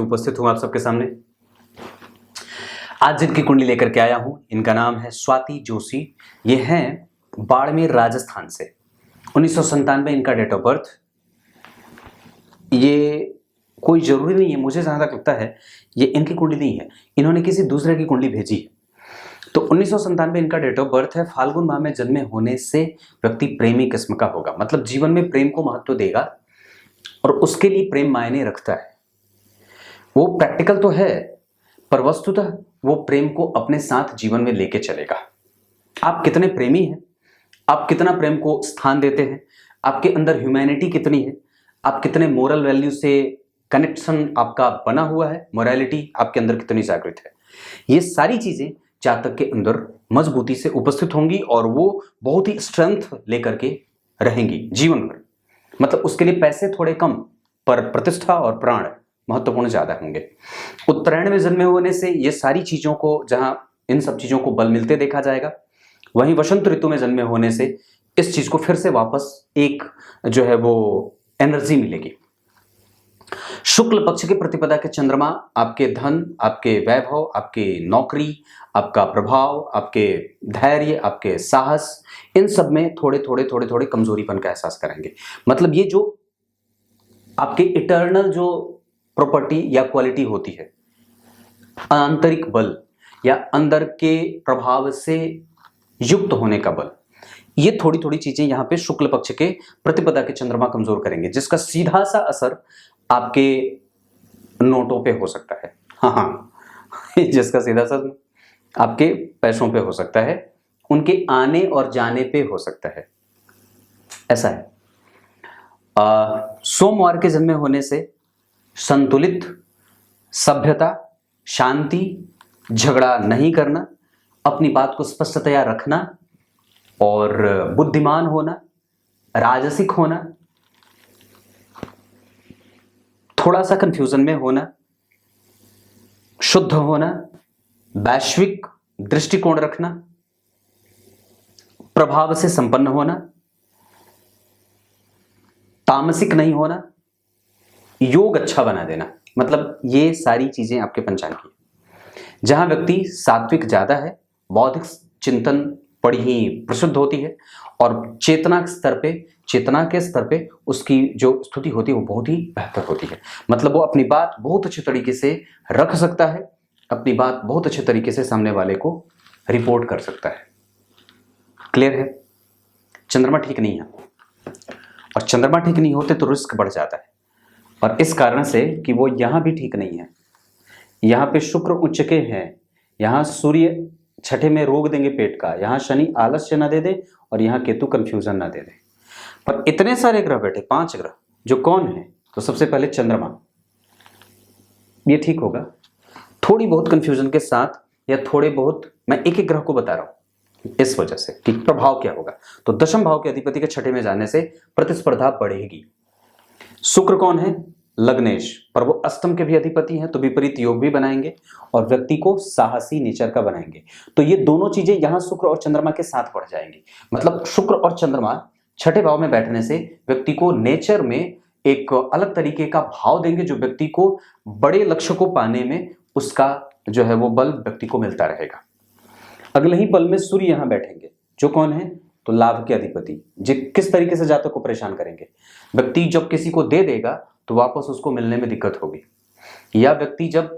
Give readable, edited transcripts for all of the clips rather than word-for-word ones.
उपस्थित हूं आप सबके सामने। आज जिनकी कुंडली लेकर के आया हूं, इनका नाम है स्वाति जोशी। ये हैं बाड़मेर, राजस्थान से। 1997 इनका डेट ऑफ बर्थ। ये कोई जरूरी नहीं है, मुझे जहां तक लगता है ये इनकी कुंडली नहीं है, इन्होंने किसी दूसरे की कुंडली भेजी है। तो 1997 इनका डेट ऑफ बर्थ है। फाल्गुन माह में जन्मे होने से व्यक्ति प्रेमी किस्म का होगा, मतलब जीवन में प्रेम को महत्व देगा और उसके लिए प्रेम मायने रखता है। वो प्रैक्टिकल तो है, पर वस्तुतः वो प्रेम को अपने साथ जीवन में लेके चलेगा। आप कितने प्रेमी हैं, आप कितना प्रेम को स्थान देते हैं, आपके अंदर ह्यूमैनिटी कितनी है, आप कितने मोरल वैल्यू से कनेक्शन आपका बना हुआ है, मोरालिटी आपके अंदर कितनी जागृत है, ये सारी चीजें जातक के अंदर मजबूती से उपस्थित होंगी और वो बहुत ही स्ट्रेंथ लेकर के रहेंगी जीवन भर। मतलब उसके लिए पैसे थोड़े कम, पर प्रतिष्ठा और प्राण महत्वपूर्ण ज्यादा होंगे। उत्तरायण में जन्मे होने से ये सारी चीजों को, जहां इन सब चीजों को बल मिलते देखा जाएगा, वहीं वसंत ऋतु में जन्मे होने से इस चीज को फिर से वापस एक जो है वो एनर्जी मिलेगी। शुक्ल पक्ष के प्रतिपदा के चंद्रमा आपके धन, आपके वैभव, आपके नौकरी, आपका प्रभाव, आपके धैर्य, आपके साहस, इन सब में थोड़े थोड़े कमजोरीपन का एहसास करेंगे। मतलब ये जो आपके इटर्नल जो प्रॉपर्टी या क्वालिटी होती है, आंतरिक बल या अंदर के प्रभाव से युक्त होने का बल, ये थोड़ी चीजें यहाँ पे शुक्ल पक्ष के प्रतिपदा के चंद्रमा कमजोर करेंगे, जिसका सीधा सा असर आपके नोटों पे हो सकता है। हाँ, जिसका सीधा असर आपके पैसों पे हो सकता है, उनके आने और जाने पे हो सकता है, ऐसा है। सोमवार के जन्मे होने से संतुलित, सभ्यता, शांति, झगड़ा नहीं करना, अपनी बात को स्पष्टतया रखना और बुद्धिमान होना, राजसिक होना, थोड़ा सा कंफ्यूजन में होना, शुद्ध होना, वैश्विक दृष्टिकोण रखना, प्रभाव से संपन्न होना, तामसिक नहीं होना, योग अच्छा बना देना। मतलब ये सारी चीजें आपके पंचांग की। जहां व्यक्ति सात्विक ज्यादा है, बौद्धिक चिंतन बड़ी ही प्रसिद्ध होती है और चेतना के स्तर पे उसकी जो स्थिति होती है वो बहुत ही बेहतर होती है। मतलब वो अपनी बात बहुत अच्छे तरीके से रख सकता है, अपनी बात बहुत अच्छे तरीके से सामने वाले को रिपोर्ट कर सकता है। क्लियर है? चंद्रमा ठीक नहीं है, और चंद्रमा ठीक नहीं होते तो रिस्क बढ़ जाता है। और इस कारण से कि वो यहां भी ठीक नहीं है, यहां पे शुक्र उच्च के हैं, यहां सूर्य छठे में रोग देंगे पेट का, यहां शनि आलस्य ना दे दे और यहां केतु कंफ्यूजन ना दे दे। पर इतने सारे ग्रह बैठे, 5 ग्रह, जो कौन है? तो सबसे पहले चंद्रमा, ये ठीक होगा। थोड़ी बहुत कंफ्यूजन के साथ या थोड़े बहुत, मैं एक एक ग्रह को बता रहा हूं इस वजह से कि प्रभाव क्या होगा। तो दशम भाव के अधिपति के छठे में जाने से प्रतिस्पर्धा बढ़ेगी। शुक्र कौन है? लग्नेश, पर वो अष्टम के भी अधिपति हैं, तो विपरीत योग भी बनाएंगे और व्यक्ति को साहसी नेचर का बनाएंगे। तो ये दोनों चीजें यहां शुक्र और चंद्रमा के साथ बढ़ जाएंगी। मतलब शुक्र और चंद्रमा छठे भाव में बैठने से व्यक्ति को नेचर में एक अलग तरीके का भाव देंगे, जो व्यक्ति को बड़े लक्ष्य को पाने में उसका जो है वो बल व्यक्ति को मिलता रहेगा। अगले ही पल में सूर्य यहां बैठेंगे, जो कौन है? तो लाभ के अधिपति, जो किस तरीके से जातक को परेशान करेंगे। व्यक्ति जब किसी को दे देगा तो वापस उसको मिलने में दिक्कत होगी, या व्यक्ति जब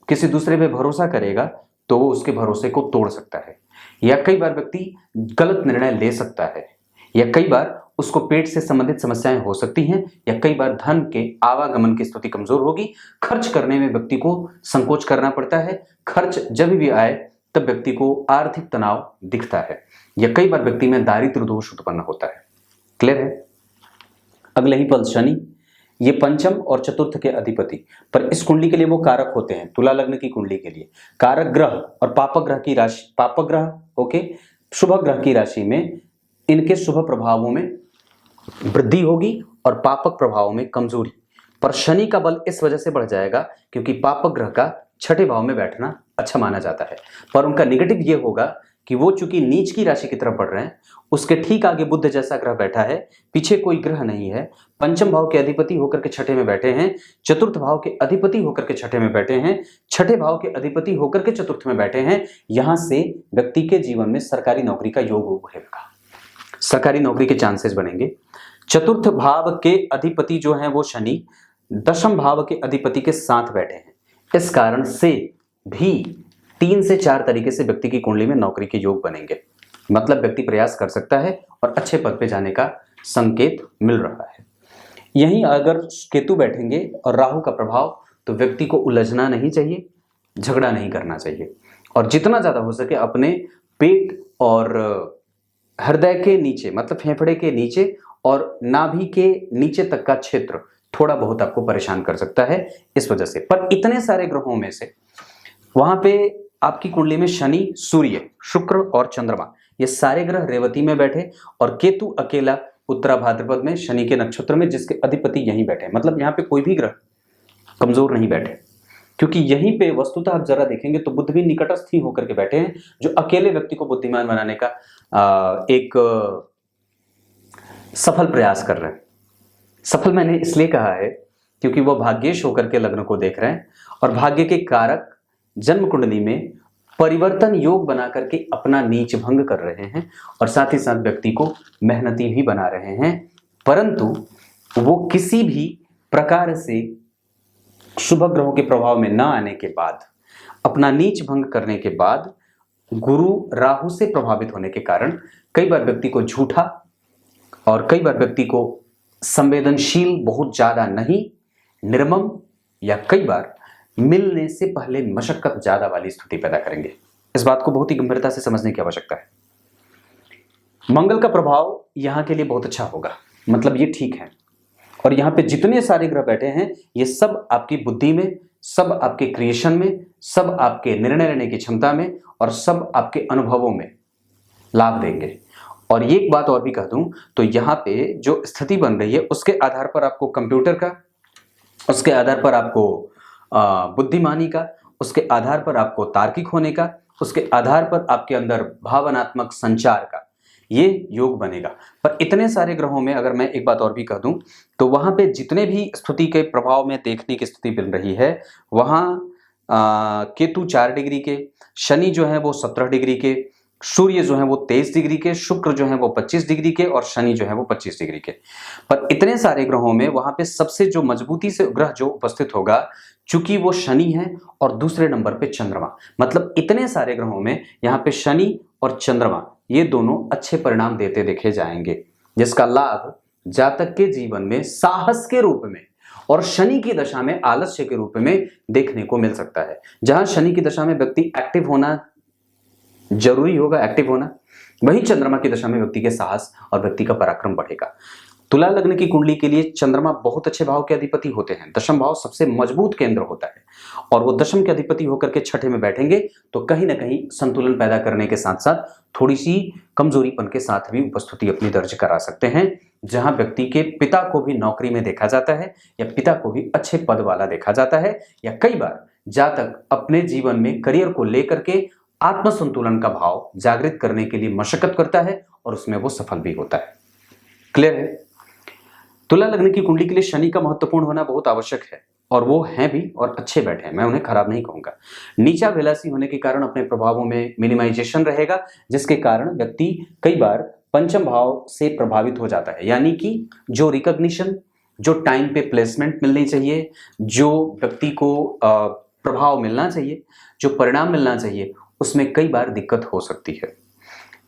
किसी दूसरे पे भरोसा करेगा तो वो उसके भरोसे को तोड़ सकता है, या कई बार व्यक्ति गलत निर्णय ले सकता है, या कई बार उसको पेट से संबंधित समस्याएं हो सकती हैं, या कई बार धन के आवागमन की स्थिति कमजोर होगी। खर्च करने में व्यक्ति को संकोच करना पड़ता है। खर्च जब भी आए तब व्यक्ति को आर्थिक तनाव दिखता है, या कई बार व्यक्ति में दारिद्र्य दोष उत्पन्न होता है। क्लियर है? अगले ही पल शनि, ये पंचम और चतुर्थ के अधिपति, पर इस कुंडली के लिए वो कारक होते हैं। तुला लग्न की कुंडली के लिए कारक ग्रह और पापक ग्रह की राशि, पापक ग्रह ओके, शुभ ग्रह की राशि में इनके शुभ प्रभावों में वृद्धि होगी और पापक प्रभावों में कमजोरी। पर शनि का बल इस वजह से बढ़ जाएगा क्योंकि पापक ग्रह का छठे भाव में बैठना अच्छा माना जाता है, पर उनका निगेटिव ये होगा कि वो चूंकि नीच की राशि की तरफ बढ़ रहे हैं, उसके ठीक आगे बुध जैसा ग्रह बैठा है, पीछे कोई ग्रह नहीं है, पंचम भाव के अधिपति होकर के छठे में बैठे हैं, चतुर्थ भाव के अधिपति होकर के छठे में बैठे हैं, छठे भाव के अधिपति होकर के चतुर्थ में बैठे हैं। यहां से व्यक्ति के जीवन में सरकारी नौकरी का योग होगा, सरकारी नौकरी के चांसेस बनेंगे। चतुर्थ भाव के अधिपति जो हैं वो शनि दशम भाव के अधिपति के साथ बैठे हैं। इस कारण से भी 3 से 4 तरीके से व्यक्ति की कुंडली में नौकरी के योग बनेंगे। मतलब व्यक्ति प्रयास कर सकता है और अच्छे पद पे जाने का संकेत मिल रहा है। यहीं अगर केतु बैठेंगे और राहु का प्रभाव, तो व्यक्ति को उलझना नहीं चाहिए, झगड़ा नहीं करना चाहिए, और जितना ज्यादा हो सके अपने पेट और हृदय के नीचे, मतलब फेफड़े के नीचे और नाभि के नीचे तक का क्षेत्र थोड़ा बहुत आपको परेशान कर सकता है इस वजह से। पर इतने सारे ग्रहों में से वहां पे आपकी कुंडली में शनि, सूर्य, शुक्र और चंद्रमा, ये सारे ग्रह रेवती में बैठे और केतु अकेला उत्तरा भाद्रपद में शनि के नक्षत्र में, जिसके अधिपति यहीं बैठे। मतलब यहाँ पे कोई भी ग्रह कमजोर नहीं बैठे, क्योंकि यहीं पे वस्तुतः आप जरा देखेंगे तो बुध भी निकटस्थ ही होकर के बैठे हैं, जो अकेले व्यक्ति को बुद्धिमान बनाने का एक सफल प्रयास कर रहे हैं। सफल मैंने इसलिए कहा है क्योंकि वो भाग्येश होकर के लग्न को देख रहे हैं और भाग्य के कारक जन्म कुंडली में परिवर्तन योग बना करके अपना नीच भंग कर रहे हैं और साथ ही साथ व्यक्ति को मेहनती भी बना रहे हैं। परंतु वो किसी भी प्रकार से शुभ ग्रहों के प्रभाव में न आने के बाद, अपना नीच भंग करने के बाद, गुरु राहु से प्रभावित होने के कारण कई बार व्यक्ति को झूठा और कई बार व्यक्ति को संवेदनशील बहुत ज्यादा नहीं, निर्मम या कई बार मिलने से पहले मशक्कत ज्यादा वाली स्थिति पैदा करेंगे। इस बात को बहुत ही गंभीरता से समझने की आवश्यकता है। मंगल का प्रभाव यहां के लिए बहुत अच्छा होगा, मतलब ये ठीक है। और यहां पे जितने सारे ग्रह बैठे हैं ये सब आपकी बुद्धि में, सब आपके क्रिएशन में, सब आपके निर्णय लेने की क्षमता में और सब आपके अनुभवों में लाभ देंगे। और ये एक बात और भी कह दूं तो यहाँ पे जो स्थिति बन रही है उसके आधार पर आपको कंप्यूटर का, उसके आधार पर आपको बुद्धिमानी का, उसके आधार पर आपको तार्किक होने का, उसके आधार पर आपके अंदर भावनात्मक संचार का ये योग बनेगा। पर इतने सारे ग्रहों में अगर मैं एक बात और भी कह दूं तो वहां पे जितने भी स्थिति के प्रभाव में देखने की स्थिति मिल रही है, वहां केतु 4 डिग्री के, शनि जो है वो 17 डिग्री के, सूर्य जो है वो 23 डिग्री के, शुक्र जो है वो 25 डिग्री के और शनि जो है वो 25 डिग्री के। पर इतने सारे ग्रहों में वहां पे सबसे जो मजबूती से ग्रह जो उपस्थित होगा, चूंकि वो शनि है और दूसरे नंबर पे चंद्रमा, मतलब इतने सारे ग्रहों में यहाँ पे शनि और चंद्रमा ये दोनों अच्छे परिणाम देते देखे जाएंगे, जिसका लाभ जातक के जीवन में साहस के रूप में और शनि की दशा में आलस्य के रूप में देखने को मिल सकता है। जहां शनि की दशा में व्यक्ति एक्टिव होना जरूरी होगा, एक्टिव होना, वहीं चंद्रमा की दशा में व्यक्ति के साहस और व्यक्ति का पराक्रम बढ़ेगा। तुला लग्न की कुंडली के लिए चंद्रमा बहुत अच्छे भाव के अधिपति होते हैं। दशम भाव सबसे मजबूत केंद्र होता है और वो दशम के अधिपति होकर के छठे में बैठेंगे तो कहीं ना कहीं संतुलन पैदा करने के साथ साथ थोड़ी सी कमजोरीपन के साथ भी उपस्थिति अपनी दर्ज करा सकते हैं। जहां व्यक्ति के पिता को भी नौकरी में देखा जाता है या पिता को भी अच्छे पद वाला देखा जाता है, या कई बार जातक अपने जीवन में करियर को लेकर के आत्मसंतुलन का भाव जागृत करने के लिए मशक्कत करता है और उसमें वो सफल भी होता है। क्लियर है? तुला लग्न की कुंडली के लिए शनि का महत्वपूर्ण होना बहुत आवश्यक है और वो हैं भी और अच्छे बैठे हैं, मैं उन्हें खराब नहीं कहूंगा। नीचा विलासी होने के कारण अपने प्रभावों में मिनिमाइजेशन रहेगा, जिसके कारण व्यक्ति कई बार पंचम भाव से प्रभावित हो जाता है। यानी कि जो रिकॉग्निशन, जो टाइम पे प्लेसमेंट मिलनी चाहिए, जो व्यक्ति को प्रभाव मिलना चाहिए, जो परिणाम मिलना चाहिए, उसमें कई बार दिक्कत हो सकती है।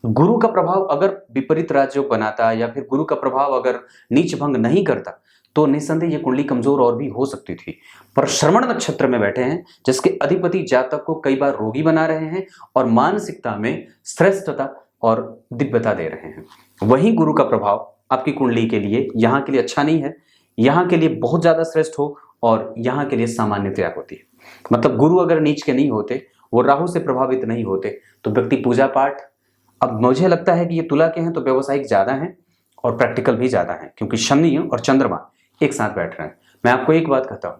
गुरु का प्रभाव अगर विपरीत राज्य बनाता या फिर गुरु का प्रभाव अगर नीच भंग नहीं करता तो निस्संदेह ये कुंडली कमजोर और भी हो सकती थी। पर श्रवण नक्षत्र में बैठे हैं जिसके अधिपति जातक को कई बार रोगी बना रहे हैं और मानसिकता में श्रेष्ठता और दिव्यता दे रहे हैं। वहीं गुरु का प्रभाव आपकी कुंडली के लिए यहाँ के लिए अच्छा नहीं है, यहाँ के लिए बहुत ज्यादा श्रेष्ठ हो और यहाँ के लिए सामान्यतया होती है। मतलब गुरु अगर नीच के नहीं होते, वो राहु से प्रभावित नहीं होते तो व्यक्ति पूजा पाठ, अब मुझे लगता है कि ये तुला के हैं तो व्यवसायिक ज्यादा हैं और प्रैक्टिकल भी ज्यादा हैं, क्योंकि शनि और चंद्रमा एक साथ बैठ रहे हैं। मैं आपको एक बात कहता हूं,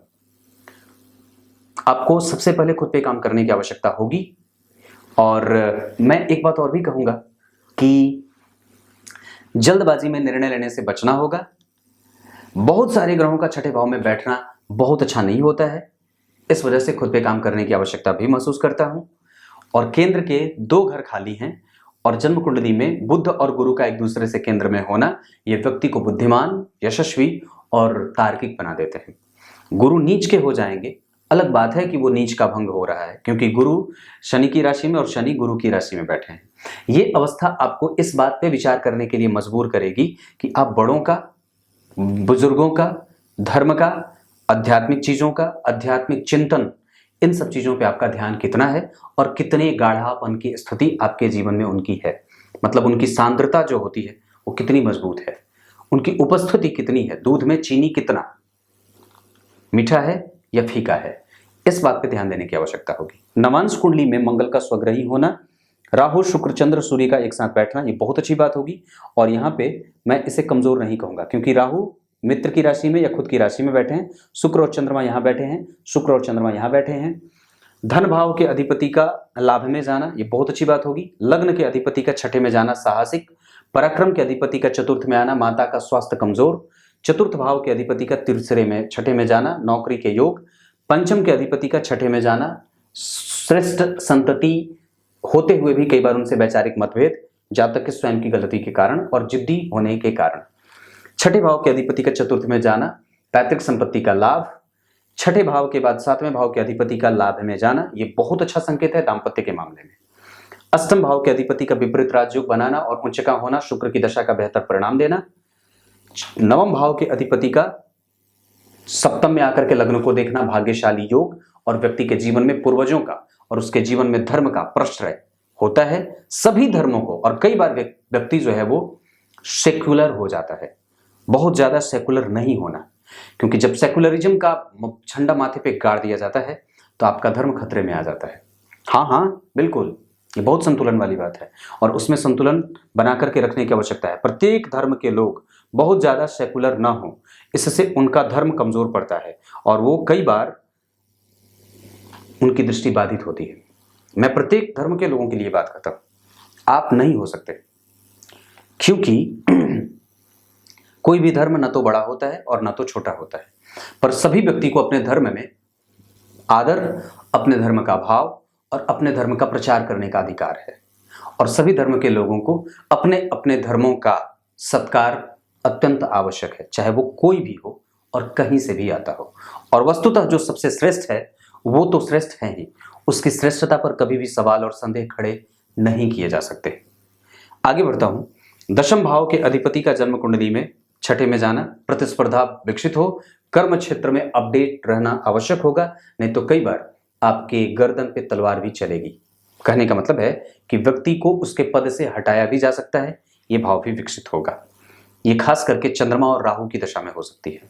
आपको सबसे पहले खुद पे काम करने की आवश्यकता होगी और मैं एक बात और भी कहूंगा कि जल्दबाजी में निर्णय लेने से बचना होगा। बहुत सारे ग्रहों का छठे भाव में बैठना बहुत अच्छा नहीं होता है, इस वजह से खुद पे काम करने की आवश्यकता भी महसूस करता हूं। और केंद्र के 2 घर खाली हैं और जन्म कुंडली में बुध और गुरु का एक दूसरे से केंद्र में होना यह व्यक्ति को बुद्धिमान, यशस्वी और तार्किक बना देते हैं। गुरु नीच के हो जाएंगे, अलग बात है कि वो नीच का भंग हो रहा है, क्योंकि गुरु शनि की राशि में और शनि गुरु की राशि में बैठे हैं। ये अवस्था आपको इस बात पे विचार करने के लिए मजबूर करेगी कि आप बड़ों का, बुजुर्गों का, धर्म का, आध्यात्मिक चीजों का, आध्यात्मिक चिंतन, इन सब चीजों पे आपका ध्यान कितना है और कितने गाढ़ापन की स्थिति आपके जीवन में उनकी है। मतलब उनकी सांद्रता जो होती है वो कितनी मजबूत है, उनकी उपस्थिति कितनी है, दूध में चीनी कितना मीठा है या फीका है, इस बात पे ध्यान देने की आवश्यकता होगी। नवांश कुंडली में मंगल का स्वग्रही होना, राहु, शुक्र, चंद्र, सूर्य का एक साथ बैठना, ये बहुत अच्छी बात होगी। और यहाँ पे मैं इसे कमजोर नहीं कहूंगा, क्योंकि राहु मित्र की राशि में या खुद की राशि में बैठे हैं, शुक्र और चंद्रमा यहाँ बैठे हैं, शुक्र और चंद्रमा यहाँ बैठे हैं। धन भाव के अधिपति का लाभ में जाना, ये बहुत अच्छी बात होगी। लग्न के अधिपति का छठे में जाना साहसिक, पराक्रम के अधिपति का चतुर्थ में आना, माता का स्वास्थ्य कमजोर, चतुर्थ भाव के अधिपति का तीसरे में छठे में जाना, नौकरी के योग, पंचम के अधिपति का छठे में जाना, श्रेष्ठ संतति होते हुए भी कई बार उनसे वैचारिक मतभेद, जातक के स्वयं की गलती के कारण और जिद्दी होने के कारण, छठे भाव के अधिपति का चतुर्थ में जाना, पैतृक संपत्ति का लाभ, छठे भाव के बाद 7वें भाव के अधिपति का लाभ में जाना, ये बहुत अच्छा संकेत है दाम्पत्य के मामले में। अष्टम भाव के अधिपति का विपरीत राजयोग बनाना और उच्च का होना, शुक्र की दशा का बेहतर परिणाम देना। नवम भाव के अधिपति का सप्तम में आकर के लग्न को देखना, भाग्यशाली योग, और व्यक्ति के जीवन में पूर्वजों का और उसके जीवन में धर्म का प्रश्रय होता है, सभी धर्मों को। और कई बार व्यक्ति जो है वो सेक्युलर हो जाता है, बहुत ज्यादा सेकुलर नहीं होना, क्योंकि जब सेकुलरिज्म का झंडा माथे पे गाड़ दिया जाता है तो आपका धर्म खतरे में आ जाता है। हाँ बिल्कुल, ये बहुत संतुलन वाली बात है और उसमें संतुलन बना करके रखने की आवश्यकता है। प्रत्येक धर्म के लोग बहुत ज्यादा सेकुलर ना हो, इससे उनका धर्म कमजोर पड़ता है और वो कई बार उनकी दृष्टि बाधित होती है। मैं प्रत्येक धर्म के लोगों के लिए बात करता हूं, आप नहीं हो सकते, क्योंकि कोई भी धर्म न तो बड़ा होता है और न तो छोटा होता है, पर सभी व्यक्ति को अपने धर्म में आदर, अपने धर्म का भाव और अपने धर्म का प्रचार करने का अधिकार है। और सभी धर्म के लोगों को अपने अपने धर्मों का सत्कार अत्यंत आवश्यक है, चाहे वो कोई भी हो और कहीं से भी आता हो। और वस्तुतः जो सबसे श्रेष्ठ है वो तो श्रेष्ठ है ही, उसकी श्रेष्ठता पर कभी भी सवाल और संदेह खड़े नहीं किए जा सकते। आगे बढ़ता हूं। दशम भाव के अधिपति का जन्म कुंडली में छठे में जाना, प्रतिस्पर्धा विकसित हो, कर्म क्षेत्र में अपडेट रहना आवश्यक होगा, नहीं तो कई बार आपके गर्दन पे तलवार भी चलेगी। कहने का मतलब है कि व्यक्ति को उसके पद से हटाया भी जा सकता है, ये भाव भी विकसित होगा। ये खास करके चंद्रमा और राहु की दशा में हो सकती है।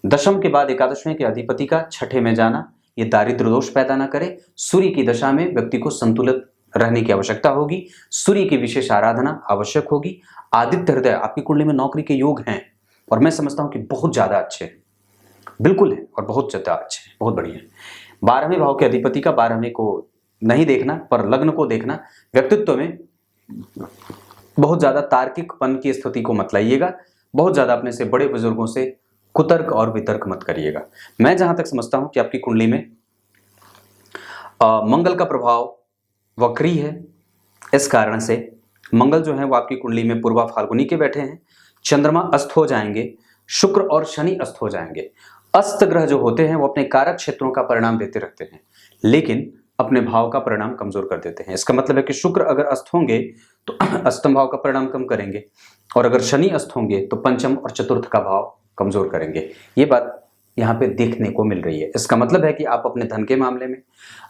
दशम के बाद एकादशवें के अधिपति का छठे में जाना, ये दारिद्र्य दोष पैदा ना करे। सूर्य की दशा में व्यक्ति को संतुलित रहने की आवश्यकता होगी, सूर्य की विशेष आराधना आवश्यक होगी। आदित्य हृदय, आपकी कुंडली में नौकरी के योग हैं और मैं समझता हूं कि बहुत ज्यादा अच्छे हैं, बिल्कुल है और बहुत ज्यादा अच्छे हैं, बहुत बढ़िया है। 12वें भाव के अधिपति का 12वें को नहीं देखना पर लग्न को देखना। व्यक्तित्व में बहुत ज्यादा तार्किकपन की स्थिति को मत लाइएगा, बहुत ज्यादा अपने से बड़े बुजुर्गों से कुतर्क और वितर्क मत करिएगा। मैं जहां तक समझता हूं कि आपकी कुंडली में मंगल का प्रभाव वक्री है, इस कारण से मंगल जो है वो आपकी कुंडली में पूर्वा फाल्गुनी के बैठे हैं। चंद्रमा अस्त हो जाएंगे, शुक्र और शनि अस्त हो जाएंगे। अस्त ग्रह जो होते हैं वो अपने कारक क्षेत्रों का परिणाम देते रहते हैं, लेकिन अपने भाव का परिणाम कमजोर कर देते हैं। इसका मतलब है कि शुक्र अगर अस्त होंगे तो अष्टम भाव का परिणाम कम करेंगे, और अगर शनि अस्त होंगे तो पंचम और चतुर्थ का भाव कमजोर करेंगे। ये बात यहाँ पे देखने को मिल रही है। इसका मतलब है कि आप अपने धन के मामले में,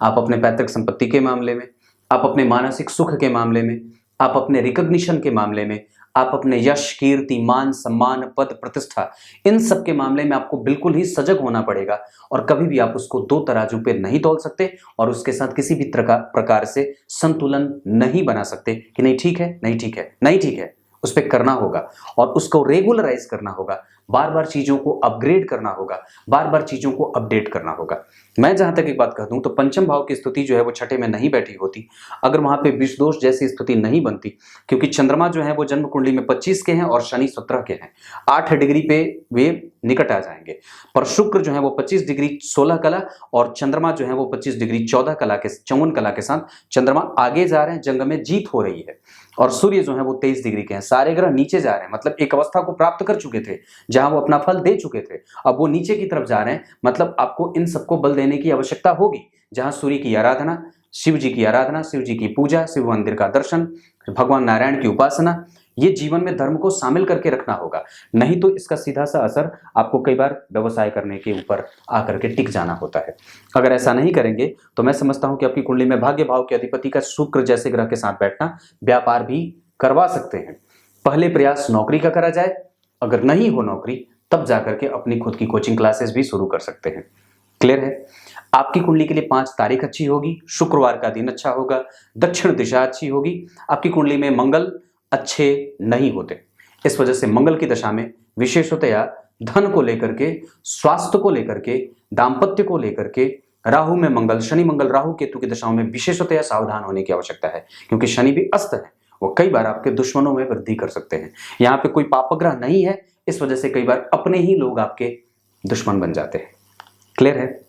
आप अपने पैतृक संपत्ति के मामले में, आप अपने मानसिक सुख के मामले में, आप अपने रिकॉग्निशन के मामले में, आप अपने यश, कीर्ति, मान, सम्मान, पद, प्रतिष्ठा, इन सब के मामले में आपको बिल्कुल ही सजग होना पड़ेगा और कभी भी आप उसको दो तराजू पे नहीं तौल सकते और उसके साथ किसी भी प्रकार से संतुलन नहीं बना सकते कि नहीं ठीक है, नहीं ठीक है, नहीं ठीक है। उस पर करना होगा और उसको रेगुलराइज करना होगा, बार बार चीजों को अपग्रेड करना होगा, बार बार चीजों को अपडेट करना होगा। मैं जहां तक एक बात कह दूं तो पंचम भाव की स्थिति जो है वो छठे में नहीं बैठी होती अगर वहां पे विष दोष जैसी स्थिति नहीं बनती, क्योंकि चंद्रमा जो है वो जन्म कुंडली में 25 के हैं और शनि 17 के हैं, 8 डिग्री पे वे निकट आ जाएंगे। पर शुक्र जो है वो 25 डिग्री 16 कला और चंद्रमा जो है वो 25 डिग्री 54 कला के साथ चंद्रमा आगे जा रहे हैं, जंग में जीत हो रही है। और सूर्य जो है वो 23 डिग्री के हैं। सारे ग्रह नीचे जा रहे हैं, मतलब एक अवस्था को प्राप्त कर चुके थे जहां वो अपना फल दे चुके थे, अब वो नीचे की तरफ जा रहे हैं। मतलब आपको इन सबको बल देने की आवश्यकता होगी, जहां सूर्य की आराधना, शिव जी की आराधना, शिव जी की पूजा, शिव मंदिर का दर्शन, भगवान नारायण की उपासना, ये जीवन में धर्म को शामिल करके रखना होगा। नहीं तो इसका सीधा सा असर आपको कई बार व्यवसाय करने के ऊपर आकर के टिक जाना होता है। अगर ऐसा नहीं करेंगे तो मैं समझता हूं कि आपकी कुंडली में भाग्य भाव के अधिपति का शुक्र जैसे ग्रह के साथ बैठना व्यापार भी करवा सकते हैं। पहले प्रयास नौकरी का करा जाए, अगर नहीं हो नौकरी तब जाकर के अपनी खुद की कोचिंग क्लासेस भी शुरू कर सकते हैं। क्लियर है? आपकी कुंडली के लिए 5 तारीख अच्छी होगी, शुक्रवार का दिन अच्छा होगा, दक्षिण दिशा अच्छी होगी। आपकी कुंडली में मंगल अच्छे नहीं होते, इस वजह से मंगल की दशा में विशेषतया धन को लेकर के, स्वास्थ्य को लेकर के, दाम्पत्य को लेकर के, राहु में मंगल, शनि मंगल राहु केतु की दशाओं में विशेषतया सावधान होने की आवश्यकता है, क्योंकि शनि भी अस्त है, वो कई बार आपके दुश्मनों में वृद्धि कर सकते हैं। यहाँ पे कोई पापग्रह नहीं है, इस वजह से कई बार अपने ही लोग आपके दुश्मन बन जाते हैं। क्लियर है?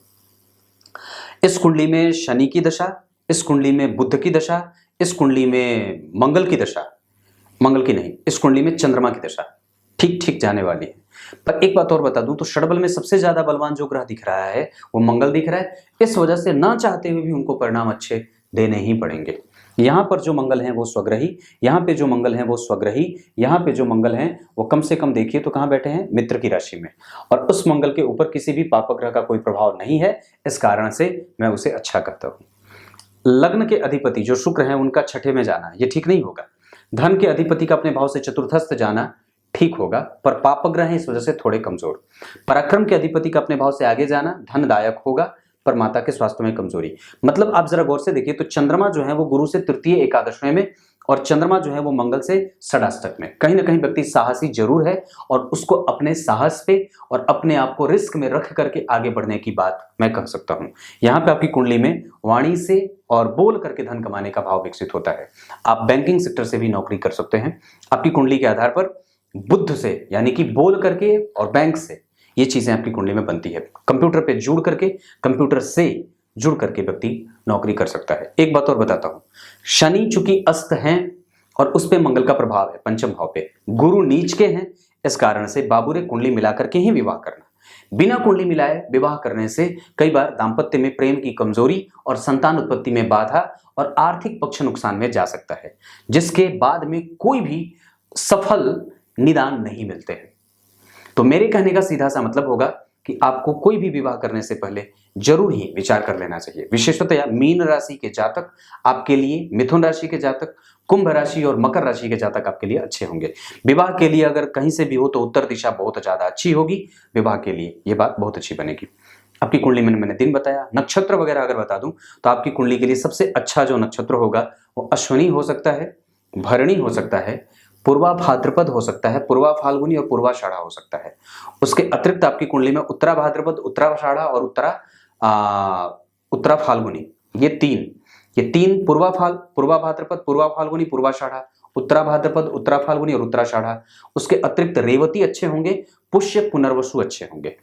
इस कुंडली में शनि की दशा, इस कुंडली में बुध की दशा, इस कुंडली में मंगल की दशा, मंगल की नहीं, इस कुंडली में चंद्रमा की दशा ठीक ठीक जाने वाली है। पर एक बात और बता दूं तो षडबल में सबसे ज्यादा बलवान जो ग्रह दिख रहा है वो मंगल दिख रहा है। इस वजह से ना चाहते हुए भी उनको परिणाम अच्छे देने ही पड़ेंगे। यहाँ पर जो मंगल हैं वो स्वग्रही, यहाँ पे जो मंगल हैं वो स्वग्रही, यहाँ पे जो मंगल हैं वो कम से कम देखिए तो कहाँ बैठे हैं? मित्र की राशि में, और उस मंगल के ऊपर किसी भी पापग्रह का कोई प्रभाव नहीं है, इस कारण से मैं उसे अच्छा कहता हूँ। लग्न के अधिपति जो शुक्र है उनका छठे में जाना ये ठीक नहीं होगा। धन के अधिपति का अपने भाव से चतुर्थस्थ जाना ठीक होगा, पर पापग्रह है इस वजह से थोड़े कमजोर। पराक्रम के अधिपति का अपने भाव से आगे जाना धनदायक होगा, पर माता के स्वास्थ्य में कमजोरी। मतलब आप जरा गौर से देखिए तो चंद्रमा जो है वो गुरु से तृतीय एकादशवें में और चंद्रमा जो है वो मंगल से षडाष्टक में। कहीं ना कहीं व्यक्ति साहसी जरूर है और उसको अपने साहस पे और अपने आप को रिस्क में रख करके आगे बढ़ने की बात मैं कह सकता हूं। यहाँ पे आपकी कुंडली में वाणी से और बोल करके धन कमाने का भाव विकसित होता है। आप बैंकिंग सेक्टर से भी नौकरी कर सकते हैं। आपकी कुंडली के आधार पर बुद्ध से यानी कि बोल करके और बैंक से ये चीजें आपकी कुंडली में बनती है। कंप्यूटर पे जुड़ करके, कंप्यूटर से जुड़ करके व्यक्ति नौकरी कर सकता है। एक बात और बताता हूं, शनि चूंकि अस्त हैं और उस पे मंगल का प्रभाव है पंचम भाव पे, गुरु नीच के हैं, इस कारण से बाबूरे कुंडली मिला करके ही विवाह करना। बिना कुंडली मिलाए विवाह करने से कई बार दाम्पत्य में प्रेम की कमजोरी और संतान उत्पत्ति में बाधा और आर्थिक पक्ष नुकसान में जा सकता है, जिसके बाद में कोई भी सफल निदान नहीं मिलते हैं। तो मेरे कहने का सीधा सा मतलब होगा कि आपको कोई भी विवाह करने से पहले जरूर ही विचार कर लेना चाहिए। विशेषतया मीन राशि के जातक आपके लिए, मिथुन राशि के जातक, कुंभ राशि और मकर राशि के जातक आपके लिए अच्छे होंगे। विवाह के लिए अगर कहीं से भी हो तो उत्तर दिशा बहुत ज्यादा अच्छी होगी विवाह के लिए, ये बात बहुत अच्छी बनेगी। आपकी कुंडली में मैंने दिन बताया, नक्षत्र वगैरह अगर बता दूं तो आपकी कुंडली के लिए सबसे अच्छा जो नक्षत्र होगा वो अश्विनी हो सकता है, भरणी हो सकता है, पूर्वा भाद्रपद हो सकता है, पूर्वा फाल्गुनी और पूर्वाषाढ़ा हो सकता है। उसके अतिरिक्त आपकी कुंडली में उत्तरा भाद्रपद, उत्तराषाढ़ा और उत्तरा फाल्गुनी, ये तीन पूर्वा भाद्रपद, पूर्वा फाल्गुनी, पूर्वाषाढ़ा, उत्तरा भाद्रपद, उत्तरा फाल्गुनी और उत्तराषाढ़ा। उसके अतिरिक्त रेवती अच्छे होंगे, पुष्य पुनर्वसु अच्छे होंगे,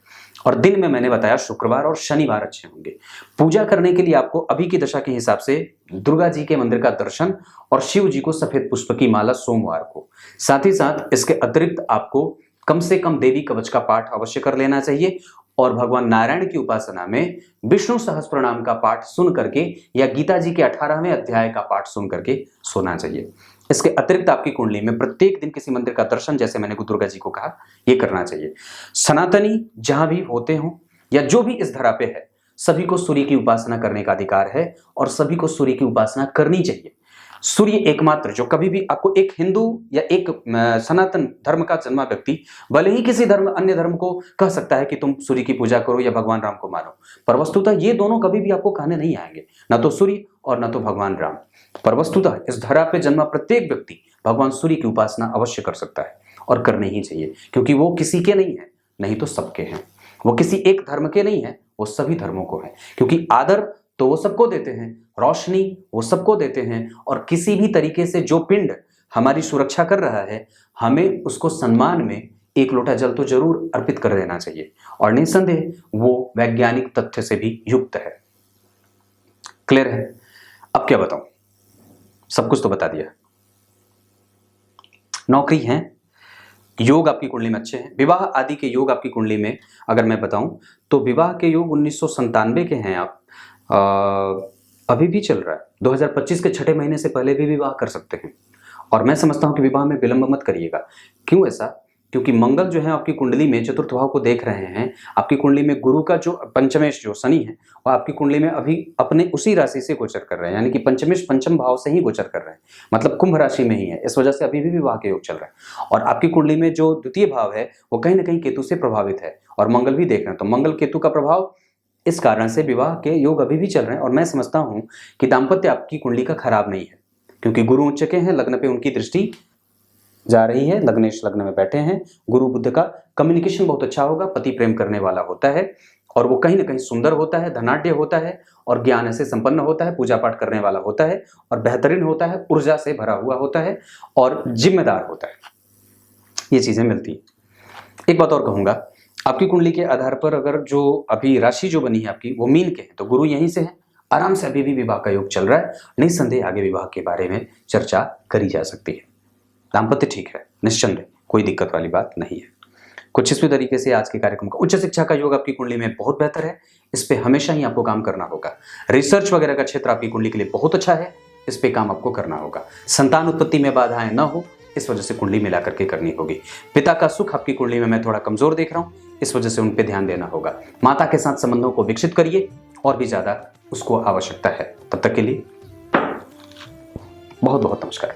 और दिन में मैंने बताया शुक्रवार और शनिवार अच्छे होंगे। पूजा करने के लिए आपको अभी की दशा के हिसाब से दुर्गा जी के मंदिर का दर्शन और शिव जी को सफेद पुष्प की माला सोमवार को, साथ ही साथ इसके अतिरिक्त आपको कम से कम देवी कवच का पाठ अवश्य कर लेना चाहिए और भगवान नारायण की उपासना में विष्णु सहस्त्रनाम का पाठ सुन करके या गीता जी के 18वें अध्याय का पाठ सुन करके सोना चाहिए। इसके अतिरिक्त आपकी कुंडली में प्रत्येक दिन किसी मंदिर का दर्शन, जैसे मैंने दुर्गा जी को कहा, यह करना चाहिए। सनातनी जहां भी होते हों या जो भी इस धरा पे है, सभी को सूर्य की उपासना करने का अधिकार है और सभी को सूर्य की उपासना करनी चाहिए। सूर्य एकमात्र जो कभी भी आपको, एक हिंदू या एक सनातन धर्म का जन्मा व्यक्ति भले ही किसी अन्य धर्म को कह सकता है कि तुम सूर्य की पूजा करो या भगवान राम को मानो, पर वस्तुतः ये दोनों कभी भी आपको कहने नहीं आएंगे, ना तो सूर्य और ना तो भगवान राम। पर वस्तुतः इस धरा पे जन्मा प्रत्येक व्यक्ति भगवान सूर्य की उपासना अवश्य कर सकता है और करनी ही चाहिए, क्योंकि वो किसी के नहीं है, नहीं तो सबके हैं। वो किसी एक धर्म के नहीं है, वो सभी धर्मों को है, क्योंकि आदर तो वो सबको देते हैं, रोशनी वो सबको देते हैं, और किसी भी तरीके से जो पिंड हमारी सुरक्षा कर रहा है, हमें उसको सम्मान में एक लोटा जल तो जरूर अर्पित कर देना चाहिए, और निसंदेह वो वैज्ञानिक तथ्य से भी युक्त है। क्लियर है? अब क्या बताऊं, सब कुछ तो बता दिया। नौकरी है, योग आपकी कुंडली में अच्छे हैं, विवाह आदि के योग आपकी कुंडली में अगर मैं बताऊं तो विवाह के योग 1997 के हैं आप, अभी भी चल रहा है। 2025 के छठे महीने से पहले भी विवाह कर सकते हैं, और मैं समझता हूं कि विवाह में विलंब मत करिएगा। क्यों ऐसा? क्योंकि मंगल जो है आपकी कुंडली में चतुर्थ भाव को देख रहे हैं। आपकी कुंडली में गुरु का जो पंचमेश जो शनि है, वो आपकी कुंडली में अभी अपने उसी राशि से गोचर कर रहे हैं, यानी कि पंचमेश पंचम भाव से ही गोचर कर रहे हैं, मतलब कुंभ राशि में ही है। इस वजह से अभी भी विवाह के योग चल रहा है। और आपकी कुंडली में जो द्वितीय भाव है वो कहीं ना कहीं केतु से प्रभावित है, और मंगल भी देख रहे हैं, तो मंगल केतु का प्रभाव, इस कारण से विवाह के योग अभी भी चल रहे हैं। और मैं समझता हूं कि दाम्पत्य आपकी कुंडली का खराब नहीं है, क्योंकि गुरु उच्च के हैं, लग्न पे उनकी दृष्टि जा रही है, लग्नेश लग्न में बैठे हैं। गुरु बुध का कम्युनिकेशन बहुत अच्छा होगा, पति प्रेम करने वाला होता है, और वो कहीं ना कहीं सुंदर होता है, धनाढ्य होता है, और ज्ञान से संपन्न होता है, पूजा पाठ करने वाला होता है, और बेहतरीन होता है, ऊर्जा से भरा हुआ होता है, और जिम्मेदार होता है। ये चीजें मिलती है। एक बात और कहूंगा, आपकी कुंडली के आधार पर अगर जो अभी राशि जो बनी है आपकी वो मीन के है, तो गुरु यहीं से है, आराम से अभी भी विवाह का योग चल रहा है। निसंदेह आगे विवाह के बारे में चर्चा करी जा सकती है। दाम्पत्य ठीक है, निश्चिंत, कोई दिक्कत वाली बात नहीं है। कुछ इसी तरीके से आज के कार्यक्रम का उच्च शिक्षा का योग आपकी कुंडली में बहुत बेहतर है, इस पे हमेशा ही आपको काम करना होगा। रिसर्च वगैरह का क्षेत्र आपकी कुंडली के लिए बहुत अच्छा है, इस पे काम आपको करना होगा। संतान उत्पत्ति में बाधाएं न हो, इस वजह से कुंडली मिला करके करनी होगी। पिता का सुख आपकी कुंडली में मैं थोड़ा कमजोर देख रहा हूं, इस वजह से उन पे ध्यान देना होगा। माता के साथ संबंधों को विकसित करिए, और भी ज्यादा उसको आवश्यकता है। तब तक के लिए बहुत बहुत नमस्कार।